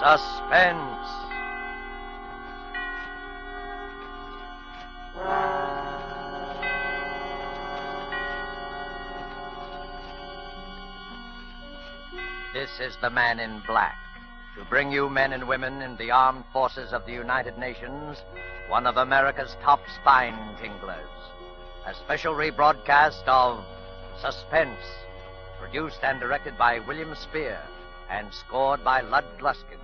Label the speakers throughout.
Speaker 1: Suspense. This is the Man in Black. To bring you men and women in the armed forces of the United Nations, one of America's top spine tinglers. A special rebroadcast of Suspense, produced and directed by William Spear and scored by Lud Gluskin.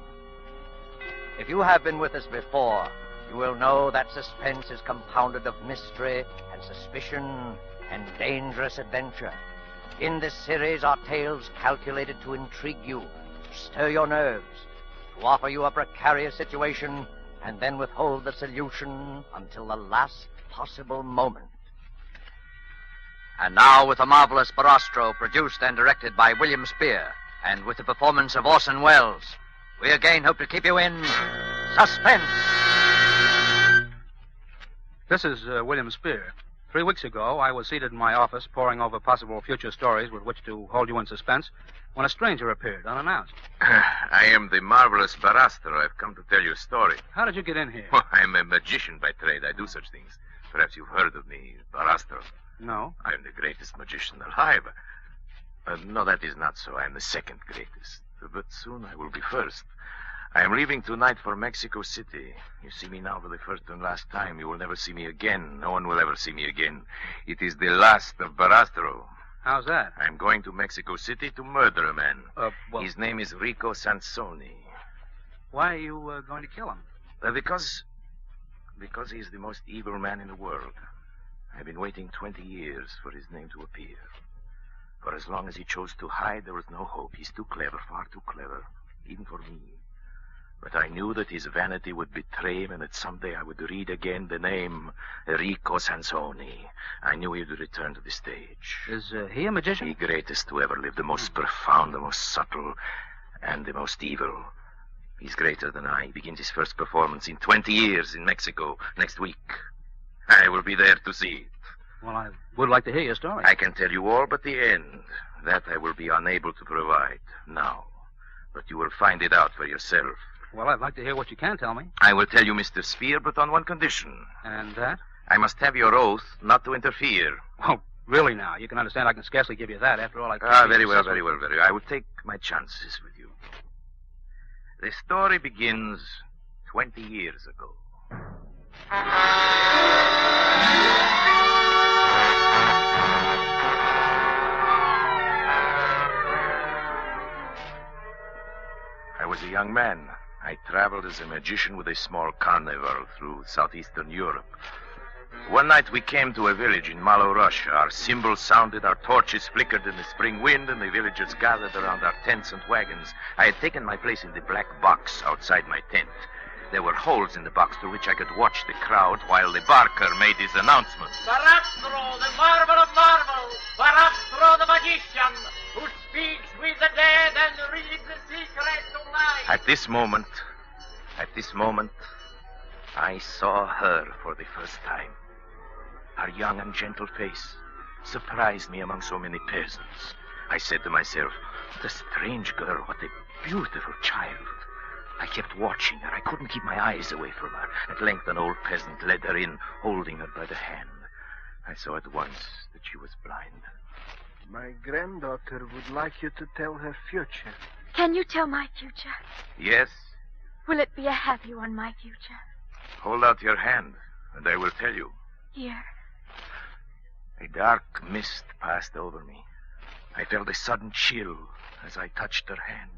Speaker 1: If you have been with us before, you will know that Suspense is compounded of mystery and suspicion and dangerous adventure. In this series are tales calculated to intrigue you, to stir your nerves, to offer you a precarious situation, and then withhold the solution until the last possible moment. And now, with the marvelous Barastro, produced and directed by William Spear, and with the performance of Orson Welles, we again hope to keep you in suspense.
Speaker 2: This is William Spear. 3 weeks ago, I was seated in my office poring over possible future stories with which to hold you in suspense when a stranger appeared unannounced.
Speaker 3: I am the marvelous Barastro. I've come to tell you a story.
Speaker 2: How did you get in here?
Speaker 3: Oh, I'm a magician by trade. I do such things. Perhaps you've heard of me, Barastro.
Speaker 2: No.
Speaker 3: I'm the greatest magician alive. No, that is not so. I'm the second greatest. But soon I will be first. I am leaving tonight for Mexico City. You see me now for the first and last time. You will never see me again. No one will ever see me again. It is the last of Barastro.
Speaker 2: How's that?
Speaker 3: I'm going to Mexico City to murder a man.
Speaker 2: Well...
Speaker 3: His name is Rico Sansoni.
Speaker 2: Why are you going to kill him?
Speaker 3: Because he is the most evil man in the world. I've been waiting 20 years for his name to appear. For as long as he chose to hide, there was no hope. He's too clever, far too clever, even for me. But I knew that his vanity would betray him and that someday I would read again the name Rico Sansoni. I knew he would return to the stage.
Speaker 2: Is he a magician?
Speaker 3: The greatest who ever lived, the most profound, the most subtle, and the most evil. He's greater than I. He begins his first performance in 20 years in Mexico next week. I will be there to see it.
Speaker 2: Well, I would like to hear your story.
Speaker 3: I can tell you all but the end. That I will be unable to provide now. But you will find it out for yourself.
Speaker 2: Well, I'd like to hear what you can tell me.
Speaker 3: I will tell you, Mr. Spear, but on one condition.
Speaker 2: And that?
Speaker 3: I must have your oath not to interfere.
Speaker 2: Oh, really now? You can understand I can scarcely give you that. After all, I...
Speaker 3: Very well. I will take my chances with you. The story begins 20 years ago. I was a young man. I traveled as a magician with a small carnival through southeastern Europe. One night we came to a village in Malo, Russia. Our cymbals sounded, our torches flickered in the spring wind, and the villagers gathered around our tents and wagons. I had taken my place in the black box outside my tent. There were holes in the box through which I could watch the crowd while the barker made his announcement.
Speaker 4: Barastro, the marvel of marvels. Barastro, the magician, who speaks with the dead and reads the secrets of life.
Speaker 3: At this moment, I saw her for the first time. Her young and gentle face surprised me among so many peasants. I said to myself, what a strange girl, what a beautiful child. I kept watching her. I couldn't keep my eyes away from her. At length, an old peasant led her in, holding her by the hand. I saw at once that she was blind.
Speaker 5: My granddaughter would like you to tell her future.
Speaker 6: Can you tell my future?
Speaker 3: Yes?
Speaker 6: Will it be a happy one, my future?
Speaker 3: Hold out your hand, and I will tell you.
Speaker 6: Here.
Speaker 3: A dark mist passed over me. I felt a sudden chill as I touched her hand.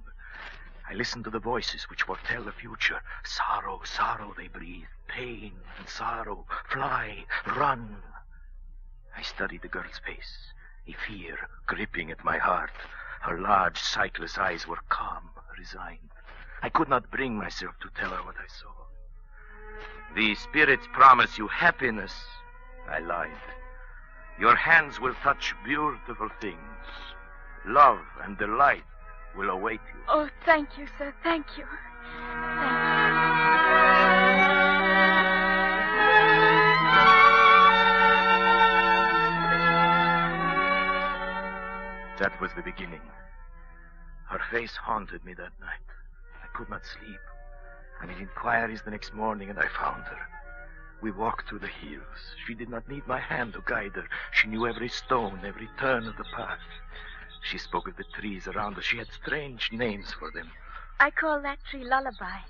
Speaker 3: I listened to the voices which foretell the future. Sorrow, sorrow, they breathe. Pain and sorrow. Fly, run. I studied the girl's face, a fear gripping at my heart. Her large, sightless eyes were calm, resigned. I could not bring myself to tell her what I saw. The spirits promise you happiness. I lied. Your hands will touch beautiful things. Love and delight will await you.
Speaker 6: Oh, thank you, sir. Thank you.
Speaker 3: That was the beginning. Her face haunted me that night. I could not sleep. I made inquiries the next morning, and I found her. We walked through the hills. She did not need my hand to guide her. She knew every stone, every turn of the path. She spoke of the trees around us. She had strange names for them.
Speaker 6: I call that tree Lullaby,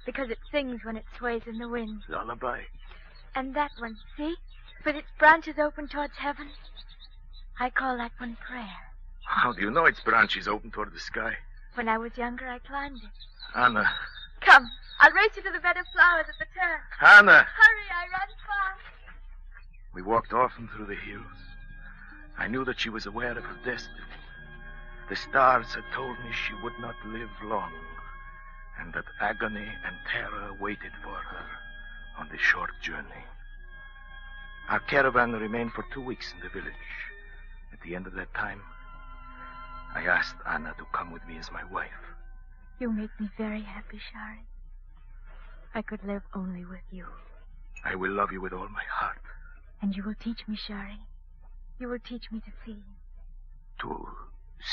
Speaker 6: because it sings when it sways in the wind.
Speaker 3: Lullaby?
Speaker 6: And that one, see? With its branches open towards heaven. I call that one Prayer.
Speaker 3: How do you know its branches open toward the sky?
Speaker 6: When I was younger, I climbed it.
Speaker 3: Anna.
Speaker 6: Come, I'll race you to the bed of flowers at the turn.
Speaker 3: Anna!
Speaker 6: Hurry, I run fast.
Speaker 3: We walked often through the hills. I knew that she was aware of her destiny. The stars had told me she would not live long, and that agony and terror waited for her on the short journey. Our caravan remained for 2 weeks in the village. At the end of that time, I asked Anna to come with me as my wife.
Speaker 6: You make me very happy, Shari. I could live only with you.
Speaker 3: I will love you with all my heart.
Speaker 6: And you will teach me, Shari. You will teach me to see.
Speaker 3: To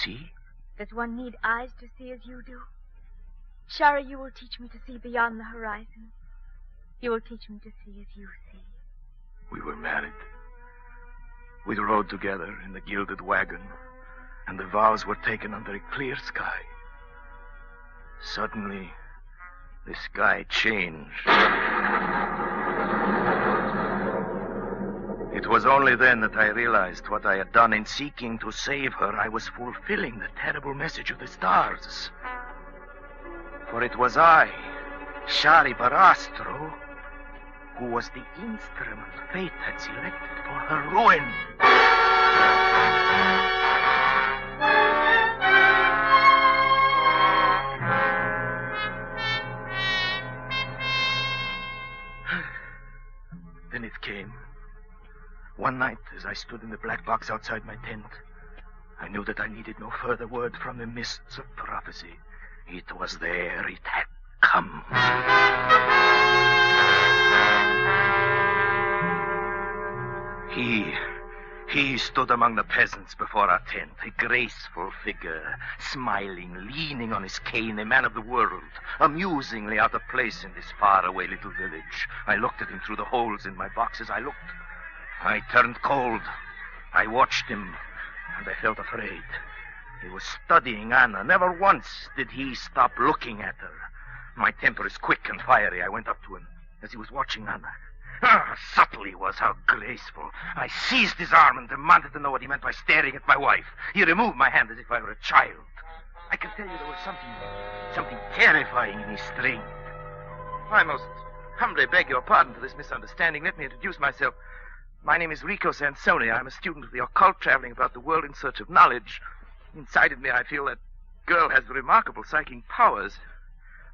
Speaker 3: see?
Speaker 6: Does one need eyes to see as you do? Shari, you will teach me to see beyond the horizon. You will teach me to see as you see.
Speaker 3: We were married. We rode together in the gilded wagon, and the vows were taken under a clear sky. Suddenly, the sky changed. It was only then that I realized what I had done in seeking to save her. I was fulfilling the terrible message of the stars. For it was I, Shari Barastro, who was the instrument fate had selected for her ruin. Then it came. One night, as I stood in the black box outside my tent, I knew that I needed no further word from the mists of prophecy. It was there. It had come. He stood among the peasants before our tent, a graceful figure, smiling, leaning on his cane, a man of the world, amusingly out of place in this faraway little village. I looked at him through the holes in my box. As I looked, I turned cold. I watched him, and I felt afraid. He was studying Anna. Never once did he stop looking at her. My temper is quick and fiery. I went up to him as he was watching Anna. Subtle he was, how graceful. I seized his arm and demanded to know what he meant by staring at my wife. He removed my hand as if I were a child. I can tell you there was something terrifying in his strength. I most humbly beg your pardon for this misunderstanding. Let me introduce myself. My name is Rico Sansoni. I'm a student of the occult, traveling about the world in search of knowledge. Inside of me, I feel that girl has remarkable psychic powers.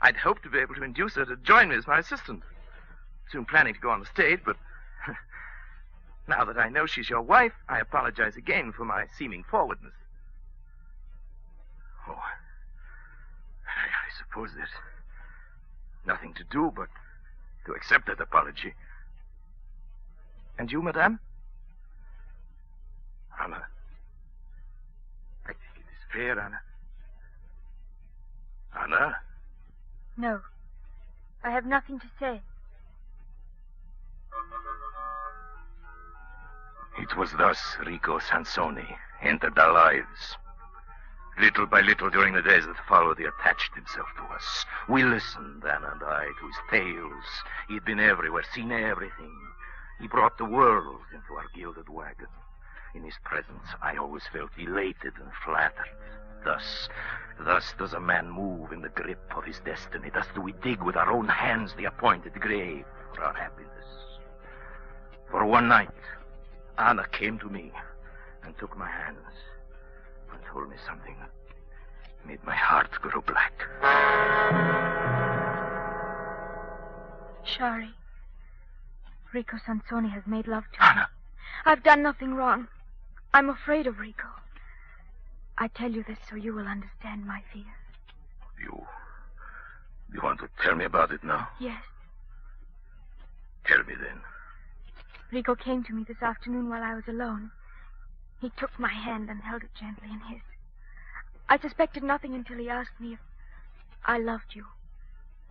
Speaker 3: I'd hoped to be able to induce her to join me as my assistant. Soon planning to go on the stage, but now that I know she's your wife, I apologize again for my seeming forwardness. Oh, I suppose there's nothing to do but to accept that apology. And you, madame? Anna. I think it is fair, Anna. Anna?
Speaker 6: No. I have nothing to say.
Speaker 3: It was thus Rico Sansoni entered our lives. Little by little during the days that followed, he attached himself to us. We listened, Anna and I, to his tales. He'd been everywhere, seen everything. He brought the world into our gilded wagon. In his presence, I always felt elated and flattered. Thus does a man move in the grip of his destiny. Thus do we dig with our own hands the appointed grave for our happiness. For one night, Anna came to me and took my hands and told me something that made my heart grow black.
Speaker 6: Shari, Rico Sansoni has made love to
Speaker 3: Anna.
Speaker 6: me. I've done nothing wrong. I'm afraid of Rico. I tell you this so you will understand my fears.
Speaker 3: You want to tell me about it now?
Speaker 6: Yes.
Speaker 3: Tell me then.
Speaker 6: Rico came to me this afternoon while I was alone. He took my hand and held it gently in his. I suspected nothing until he asked me if I loved you.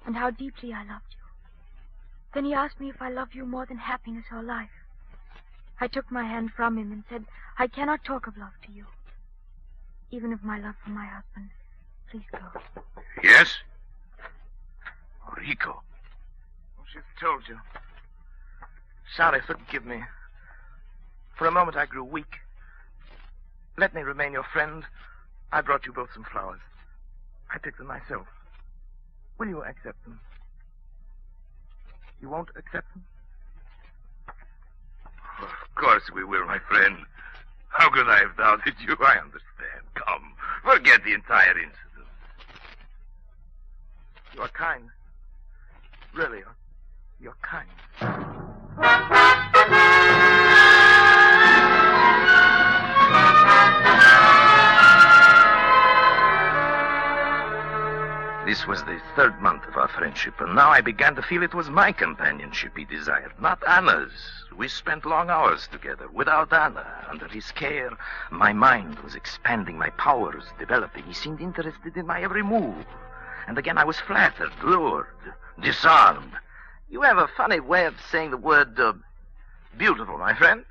Speaker 6: and how deeply I loved you. Then he asked me if I loved you more than happiness or life. I took my hand from him and said, I cannot talk of love to you. Even of my love for my husband. Please go.
Speaker 3: Yes? Rico.
Speaker 5: She's told you. Sorry, forgive me. For a moment I grew weak. Let me remain your friend. I brought you both some flowers. I picked them myself. Will you accept them? You won't accept them?
Speaker 3: Of course we will, my friend. How could I have doubted you? I understand. Come, forget the entire incident.
Speaker 5: You are kind. Really, you're kind.
Speaker 3: This was the third month of our friendship, and now I began to feel it was my companionship he desired, not Anna's. We spent long hours together. Without Anna, under his care, my mind was expanding, my powers developing. He seemed interested in my every move. And again I was flattered, lured, disarmed. You have a funny way of saying the word, beautiful, my friend.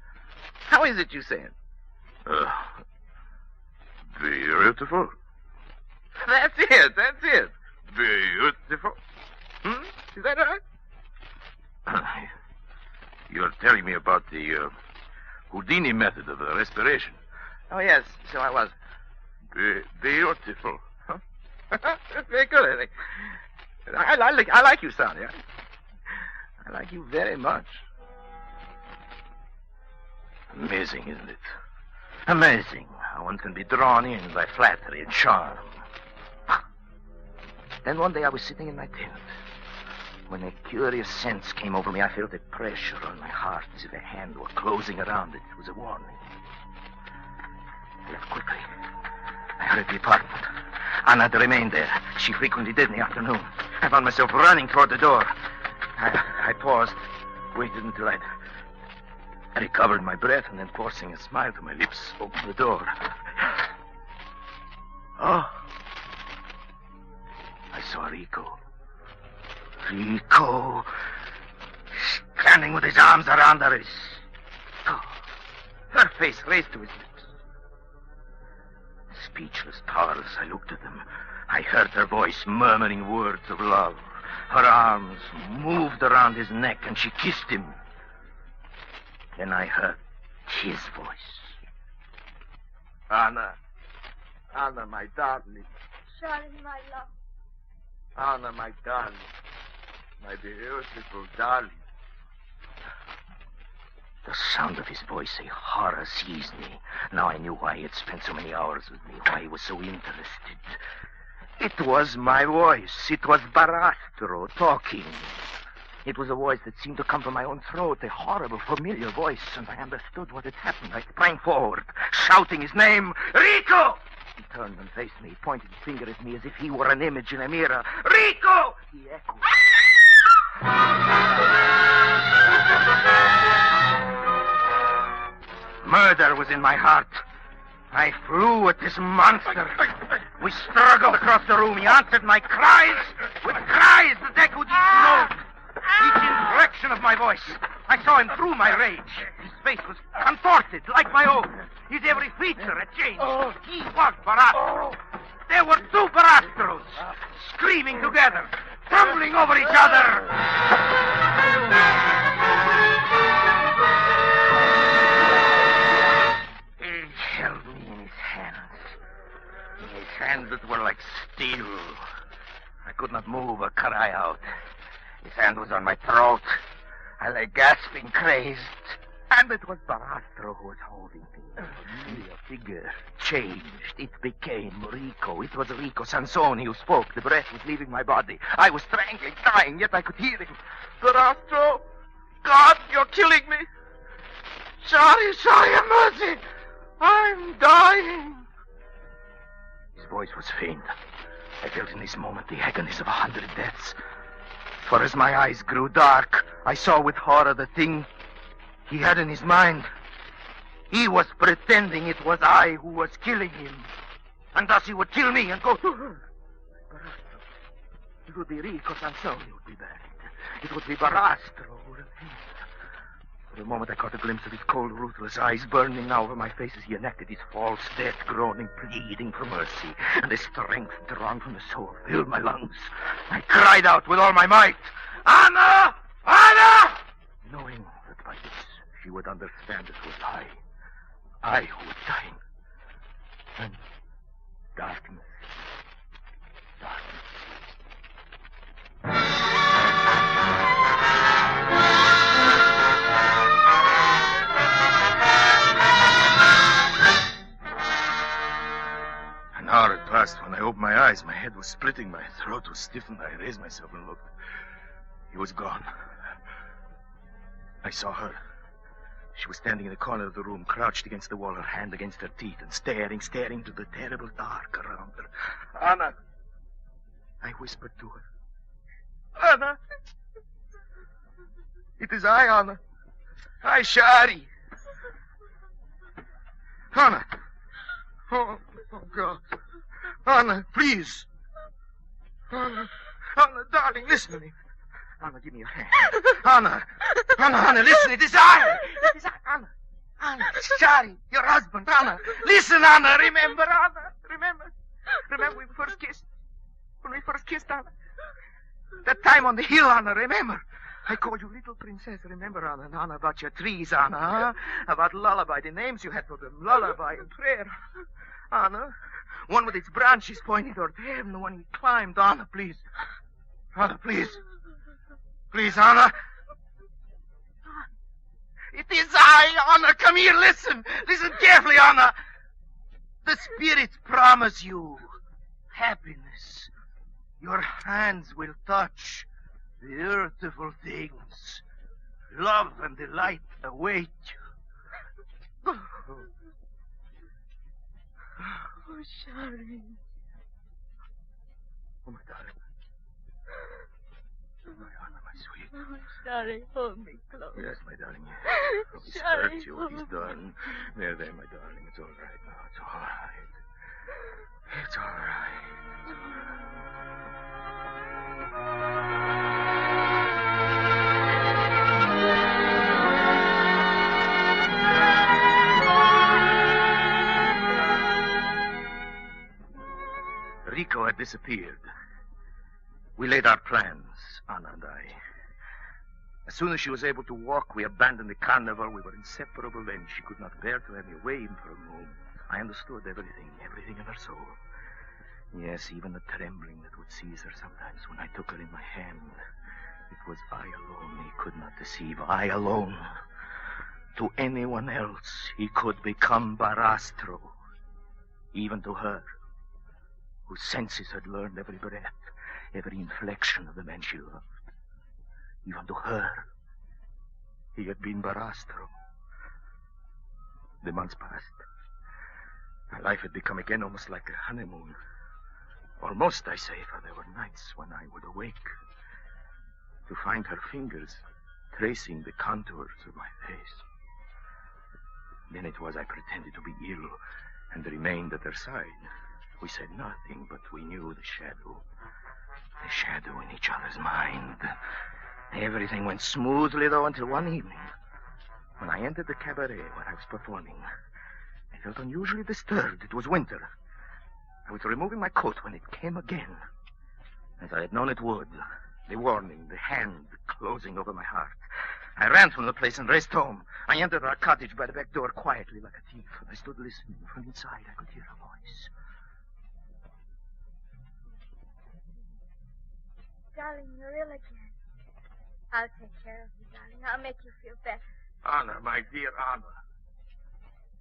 Speaker 3: How is it you say it? Beautiful? That's it. Beautiful. Is that right? You're telling me about the Houdini method of respiration.
Speaker 5: Oh, yes, so I was.
Speaker 3: Beautiful. Huh?
Speaker 5: That's very good, I think. I like you, Sonia. I like you very much.
Speaker 3: Amazing, isn't it? Amazing how one can be drawn in by flattery and charm. Then one day I was sitting in my tent. When a curious sense came over me, I felt a pressure on my heart as if a hand were closing around it. It was a warning. I left quickly. I hurried to the apartment. Anna had remained there. She frequently did in the afternoon. I found myself running toward the door. I paused, waited until I'd recovered my breath, and then forcing a smile to my lips, opened the door. Oh. I saw Rico. Rico, standing with his arms around her. Her face raised to his lips. Speechless, powerless, I looked at them. I heard her voice murmuring words of love. Her arms moved around his neck, and she kissed him. Then I heard his voice.
Speaker 5: Anna, my darling.
Speaker 6: Charlie, my love.
Speaker 5: Anna, my darling. My beautiful darling.
Speaker 3: The sound of his voice, a horror seized me. Now I knew why he had spent so many hours with me, why he was so interested. It was my voice. It was Barastro talking. It was a voice that seemed to come from my own throat, a horrible, familiar voice, and I understood what had happened. I sprang forward, shouting his name, Rico! He turned and faced me. He pointed his finger at me as if he were an image in a mirror. Rico! He echoed. Murder was in my heart. I flew at this monster. We struggled across the room. He answered my cries with cries that echoed each note, each inflection of my voice. I saw him through my rage. His face was contorted like my own. His every feature had changed. He was Barastro. There were two Barastros, screaming together, tumbling over each other. He held me in his hands that were like steel. I could not move or cry out. His hand was on my throat. I lay gasping, crazed. And it was Barastro who was holding me. The figure changed. It became Rico. It was Rico Sansoni who spoke. The breath was leaving my body. I was strangling, dying, yet I could hear him. Barastro! God, you're killing me! Sorry, have mercy! I'm dying! His voice was faint. I felt in this moment the agonies of 100 deaths. For as my eyes grew dark, I saw with horror the thing he had in his mind. He was pretending it was I who was killing him. And thus he would kill me and go...
Speaker 5: It would be Rico Sansoni who would be buried. It would be Barastro who remained. For a moment I caught a glimpse of his cold, ruthless eyes burning now over my face as he enacted his false death, groaning, pleading for mercy. And the strength drawn from the soul filled my lungs. I cried out with all my might, "Anna! Anna!" knowing that by this she would understand it was I who was dying. And darkness.
Speaker 3: An hour had passed when I opened my eyes. My head was splitting, my throat was stiffened. I raised myself and looked. He was gone. I saw her. She was standing in the corner of the room, crouched against the wall, her hand against her teeth, and staring into the terrible dark around her. "Anna!" I whispered to her. "Anna! It is I, Anna. I, Shari. Anna! Oh, God. Anna, please. Anna, darling, listen to me. Anna, give me your hand. Anna, listen, it is I. It is I, Anna, Shari, your husband, Anna. Listen, Anna, remember, Anna. Remember when we first kissed? When we first kissed, Anna? That time on the hill, Anna, remember? I called you little princess, remember, Anna? And Anna, about your trees, Anna, huh? About lullaby, the names you had for them, lullaby and prayer. Anna, one with its branches pointing toward heaven, the one we climbed. Anna, please. Anna, please. Please, Anna. It is I, Anna. Come here, listen. Listen carefully, Anna. The spirits promise you happiness. Your hands will touch the earthful things. Love and delight await you.
Speaker 6: Oh, Shari.
Speaker 3: Oh, my darling. Oh, my Anna, my sweet.
Speaker 6: Oh, Shari, hold me close.
Speaker 3: Yes, my darling. Oh, he's
Speaker 6: Shari,
Speaker 3: hurt you, what he's done. There, my darling. It's all right now. It's all right. It's all right. It's all right. Rico had disappeared. We laid our plans, Anna and I. As soon as she was able to walk, we abandoned the carnival. We were inseparable then. She could not bear to have me away even for a moment. I understood everything in her soul. Yes, even the trembling that would seize her sometimes when I took her in my hand. It was I alone he could not deceive. I alone. To anyone else, he could become Barastro. Even to her, whose senses had learned every breath, every inflection of the man she loved. Even to her, he had been Barastro. The months passed. My life had become again almost like a honeymoon. Almost, I say, for there were nights when I would awake to find her fingers tracing the contours of my face. Then it was I pretended to be ill and remained at her side. We said nothing, but we knew the shadow in each other's mind. Everything went smoothly, though, until one evening, when I entered the cabaret where I was performing. I felt unusually disturbed. It was winter. I was removing my coat when it came again, as I had known it would. The warning, the hand closing over my heart. I ran from the place and raced home. I entered our cottage by the back door quietly like a thief. I stood listening. From inside, I could hear a voice.
Speaker 6: Darling, you're ill again. I'll take care of you, darling. I'll make you feel better.
Speaker 5: Anna, my dear Anna.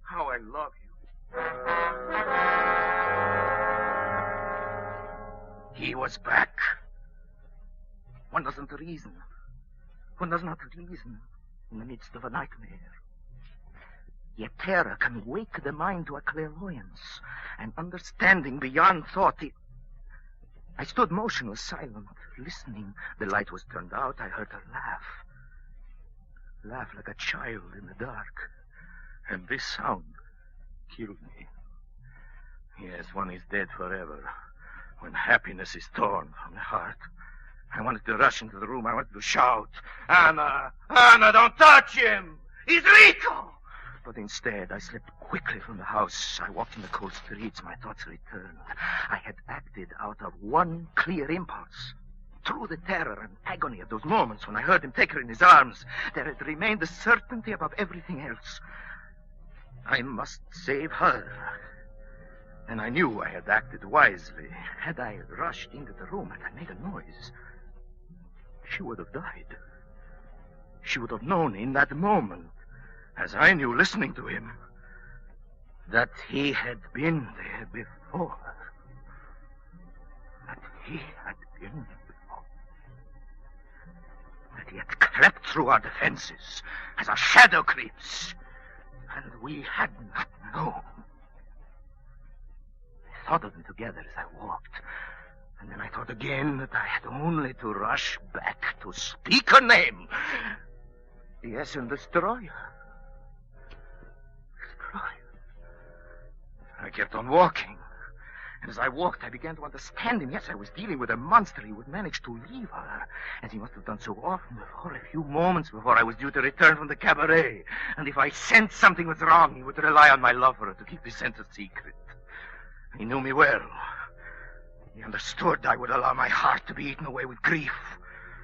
Speaker 5: How I love you. He was back. One doesn't reason. One does not reason in the midst of a nightmare. Yet terror can wake the mind to a clairvoyance, an understanding beyond thought. I stood motionless, silent, listening. The light was turned out. I heard her laugh. Laugh like a child in the dark. And this sound killed me. Yes, one is dead forever.
Speaker 3: When happiness is torn from the heart, I wanted to rush into the room. I wanted to shout, Anna! Anna, don't touch him! He's Rico! But instead, I slipped quickly from the house. I walked in the cold streets. My thoughts returned. I had acted out of one clear impulse. Through the terror and agony of those moments when I heard him take her in his arms, there had remained the certainty above everything else. I must save her. And I knew I had acted wisely. Had I rushed into the room, had I made a noise, she would have died. She would have known in that moment, as I knew listening to him, that he had been there before. That he had been before. That he had crept through our defenses as a shadow creeps, and we had not known. I thought of them together as I walked, and then I thought again that I had only to rush back to speak her name. Yes, and destroy her. I kept on walking. And as I walked, I began to understand him. Yes, I was dealing with a monster. He would manage to leave her, as he must have done so often before, a few moments before I was due to return from the cabaret. And if I sensed something was wrong, he would rely on my love for her to keep his sense a secret. He knew me well. He understood I would allow my heart to be eaten away with grief,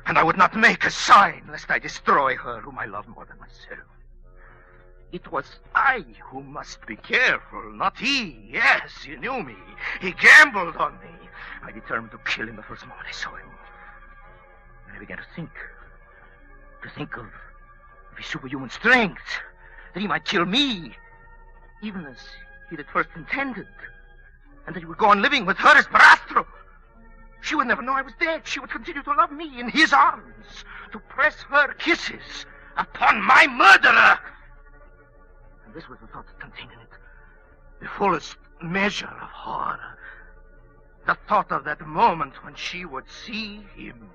Speaker 3: and I would not make a sign lest I destroy her whom I love more than myself. It was I who must be careful, not he. Yes, he knew me. He gambled on me. I determined to kill him the first moment I saw him. And I began to think of his superhuman strength, that he might kill me, even as he had at first intended, and that he would go on living with her as Barastro. She would never know I was dead. She would continue to love me in his arms, to press her kisses upon my murderer. And this was the thought that contained in it the fullest measure of horror. The thought of that moment when she would see him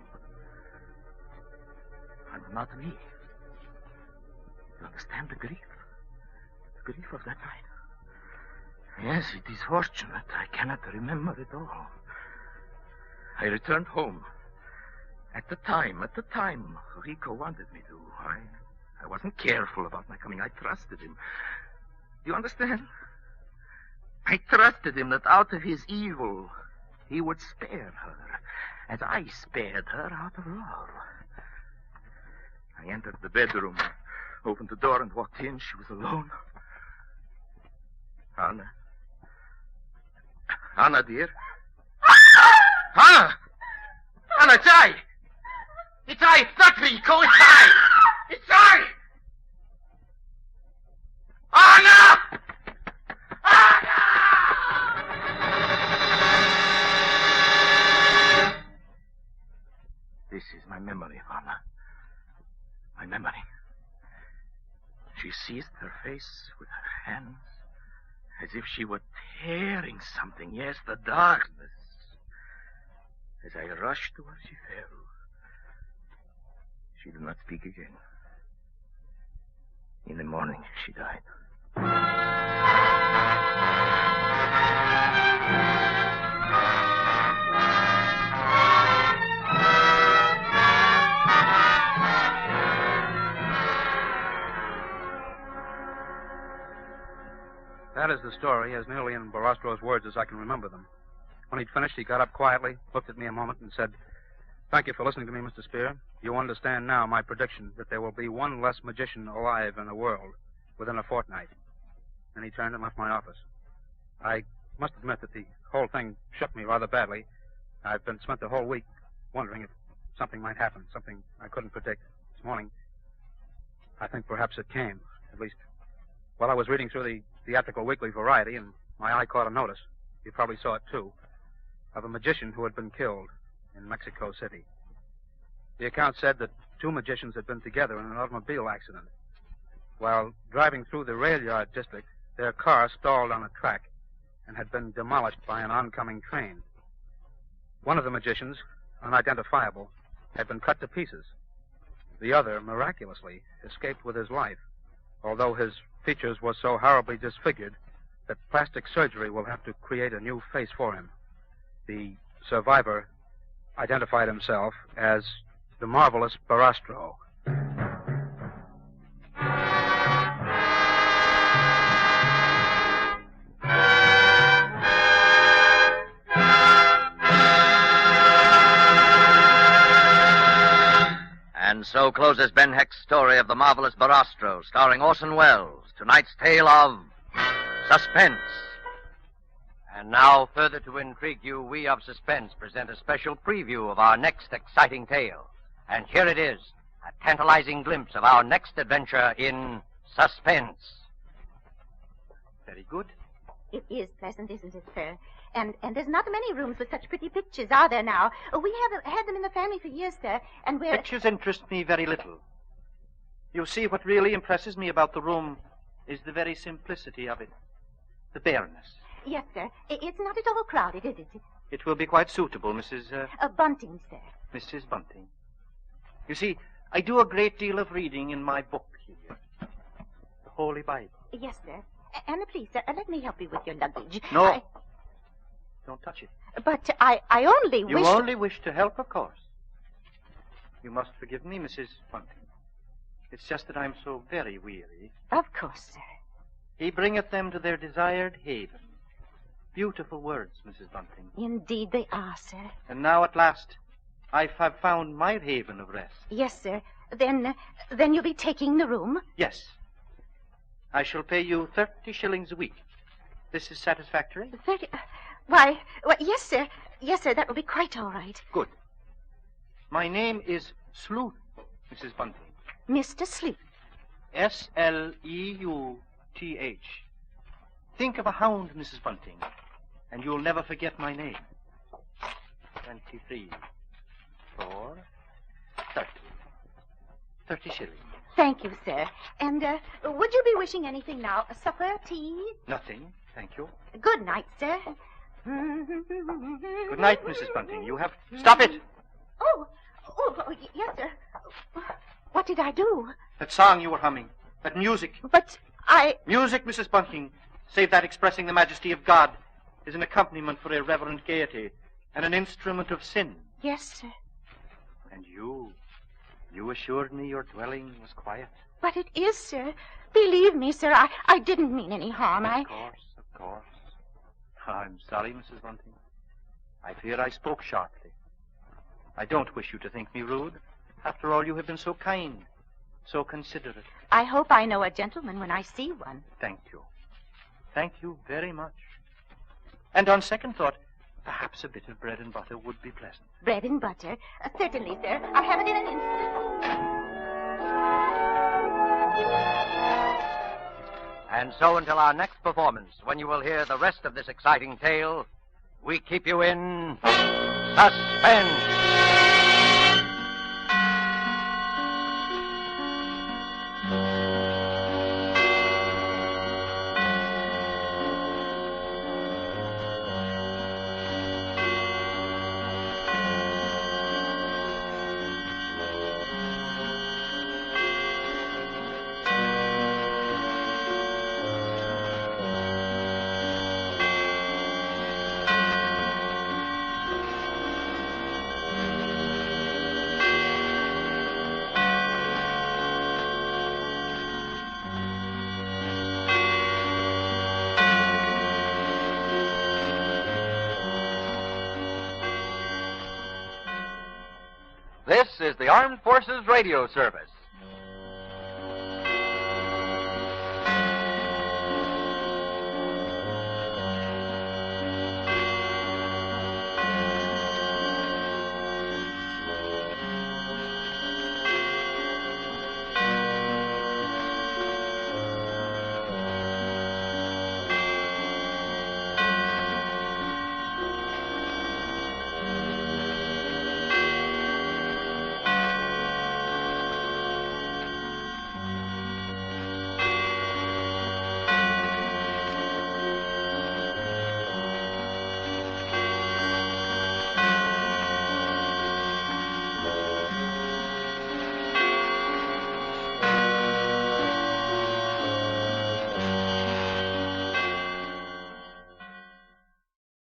Speaker 3: and not me. You understand the grief? The grief of that night? Yes, it is fortunate I cannot remember it all. I returned home. At the time, Rico wanted me to. I wasn't careful about my coming. I trusted him. Do you understand? I trusted him that out of his evil, he would spare her, as I spared her out of love. I entered the bedroom, opened the door, and walked in. She was alone. Anna. Anna, dear. Anna! Anna, it's I! It's I! It's not Rico! It's I! It's I! Anna! Anna! This is my memory of Anna. My memory. She seized her face with her hands as if she were tearing something. Yes, the darkness. As I rushed to her, she fell. She did not speak again. In the morning, she died.
Speaker 2: That is the story, as nearly in Barastro's words as I can remember them. When he'd finished, he got up quietly, looked at me a moment, and said, "Thank you for listening to me, Mr. Spear. You understand now my prediction that there will be one less magician alive in the world within a fortnight." And he turned and left my office. I must admit that the whole thing shook me rather badly. I've spent the whole week wondering if something might happen, something I couldn't predict. This morning, I think perhaps it came. At least, while I was reading through the Theatrical Weekly Variety, and my eye caught a notice, you probably saw it too, of a magician who had been killed in Mexico City. The account said that two magicians had been together in an automobile accident. While driving through the rail yard district, their car stalled on a track and had been demolished by an oncoming train. One of the magicians, unidentifiable, had been cut to pieces. The other, miraculously, escaped with his life, although his features were so horribly disfigured that plastic surgery will have to create a new face for him. The survivor identified himself as the marvelous Barastro.
Speaker 1: And so closes Ben Heck's story of the marvelous Barastro, starring Orson Welles. Tonight's tale of Suspense. And now, further to intrigue you, we of Suspense present a special preview of our next exciting tale. And here it is, a tantalizing glimpse of our next adventure in Suspense.
Speaker 2: Very good.
Speaker 7: It is pleasant, isn't it, sir? And there's not many rooms with such pretty pictures, are there now? We have had them in the family for years, sir, and we're...
Speaker 8: Pictures interest me very little. You see, what really impresses me about the room is the very simplicity of it. The bareness.
Speaker 7: Yes, sir. It's not at all crowded, is it?
Speaker 8: It will be quite suitable, Mrs.
Speaker 7: Bunting, sir.
Speaker 8: Mrs. Bunting. You see, I do a great deal of reading in my book here. The Holy Bible.
Speaker 7: Yes, sir. And please, sir, let me help you with your luggage.
Speaker 8: No. Don't touch it.
Speaker 7: But I only
Speaker 8: You
Speaker 7: wish...
Speaker 8: only wish to help, of course. You must forgive me, Mrs. Bunting. It's just that I'm so very weary.
Speaker 7: Of course, sir.
Speaker 8: He bringeth them to their desired haven. Beautiful words, Mrs. Bunting.
Speaker 7: Indeed they are, sir.
Speaker 8: And now, at last, I have found my haven of rest.
Speaker 7: Yes, sir. Then you'll be taking the room?
Speaker 8: Yes. I shall pay you 30 shillings a week. This is satisfactory?
Speaker 7: 30... Why, yes, sir. Yes, sir, that will be quite all right.
Speaker 8: Good. My name is Sleuth, Mrs. Bunting.
Speaker 7: Mr. Sleuth.
Speaker 8: Sleuth. Think of a hound, Mrs. Bunting, and you'll never forget my name. 23, 4, 30. 30 shillings.
Speaker 7: Thank you, sir. And would you be wishing anything now? Supper, tea?
Speaker 8: Nothing, thank you.
Speaker 7: Good night, sir.
Speaker 8: Good night, Mrs. Bunting. You have... Stop it!
Speaker 7: Oh, yes, sir. What did I do?
Speaker 8: That song you were humming. That music.
Speaker 7: But I...
Speaker 8: Music, Mrs. Bunting, save that expressing the majesty of God, is an accompaniment for irreverent gaiety and an instrument of sin.
Speaker 7: Yes, sir.
Speaker 8: And you assured me your dwelling was quiet.
Speaker 7: But it is, sir. Believe me, sir, I didn't mean any harm.
Speaker 8: Of course. I'm sorry, Mrs. Bunting. I fear I spoke sharply. I don't wish you to think me rude. After all, you have been so kind, so considerate.
Speaker 7: I hope I know a gentleman when I see one.
Speaker 8: Thank you. Thank you very much. And on second thought, perhaps a bit of bread and butter would be pleasant.
Speaker 7: Bread and butter? Certainly, sir. I'll have it in an instant.
Speaker 1: And so until our next performance, when you will hear the rest of this exciting tale, we keep you in suspense.
Speaker 9: This is the Armed Forces Radio Service.